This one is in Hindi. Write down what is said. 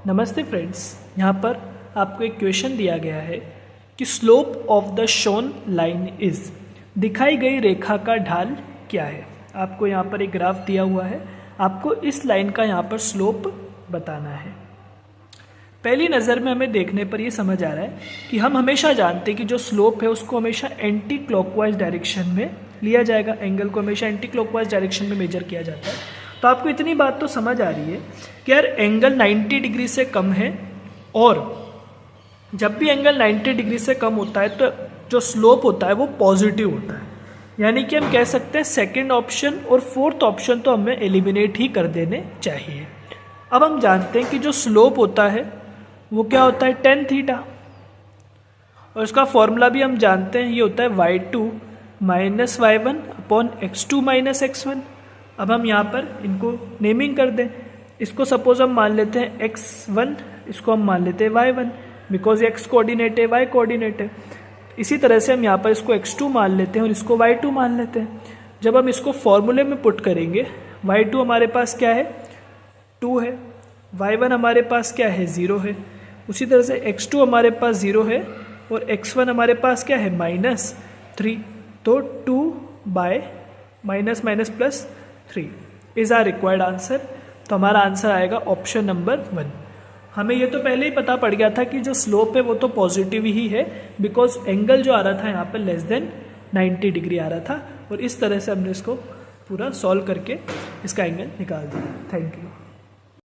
नमस्ते फ्रेंड्स, यहाँ पर आपको एक क्वेश्चन दिया गया है कि slope of the shown line is, दिखाई गई रेखा का ढाल क्या है। आपको यहाँ पर एक ग्राफ दिया हुआ है, आपको इस लाइन का यहाँ पर स्लोप बताना है। पहली नज़र में हमें देखने पर ये समझ आ रहा है कि हम हमेशा जानते हैं कि जो स्लोप है उसको हमेशा एंटी क्लॉकवाइज डायरेक्शन में लिया जाएगा, एंगल को हमेशा एंटी क्लॉकवाइज डायरेक्शन में मेजर किया जाता है। तो आपको इतनी बात तो समझ आ रही है कि यार एंगल 90 डिग्री से कम है, और जब भी एंगल 90 डिग्री से कम होता है तो जो स्लोप होता है वो पॉजिटिव होता है। यानी कि हम कह सकते हैं सेकंड ऑप्शन और फोर्थ ऑप्शन तो हमें एलिमिनेट ही कर देने चाहिए। अब हम जानते हैं कि जो स्लोप होता है वो क्या होता है, tan थीटा, और इसका फॉर्मूला भी हम जानते हैं, ये होता है y2 minus y1 upon x2 minus x1। अब हम यहाँ पर इनको नेमिंग कर दें, इसको सपोज हम मान लेते हैं x1, इसको हम मान लेते हैं y1, बिकॉज x कोऑर्डिनेट है, y कोऑर्डिनेट है। इसी तरह से हम यहाँ पर इसको x2 मान लेते हैं और इसको y2 मान लेते हैं। जब हम इसको फॉर्मूले में पुट करेंगे, y2 हमारे पास क्या है, 2 है, y1 हमारे पास क्या है, 0 है, उसी तरह से x2 हमारे पास 0 है और x1 हमारे पास क्या है, -3। तो 2 by minus minus plus 3 is our required answer. तो हमारा आंसर आएगा ऑप्शन नंबर 1। हमें ये तो पहले ही पता पड़ गया था कि जो स्लोप है वो तो पॉजिटिव ही है, बिकॉज एंगल जो आ रहा था यहाँ पर लेस देन 90 डिग्री आ रहा था, और इस तरह से हमने इसको पूरा सॉल्व करके इसका एंगल निकाल दिया। Thank you.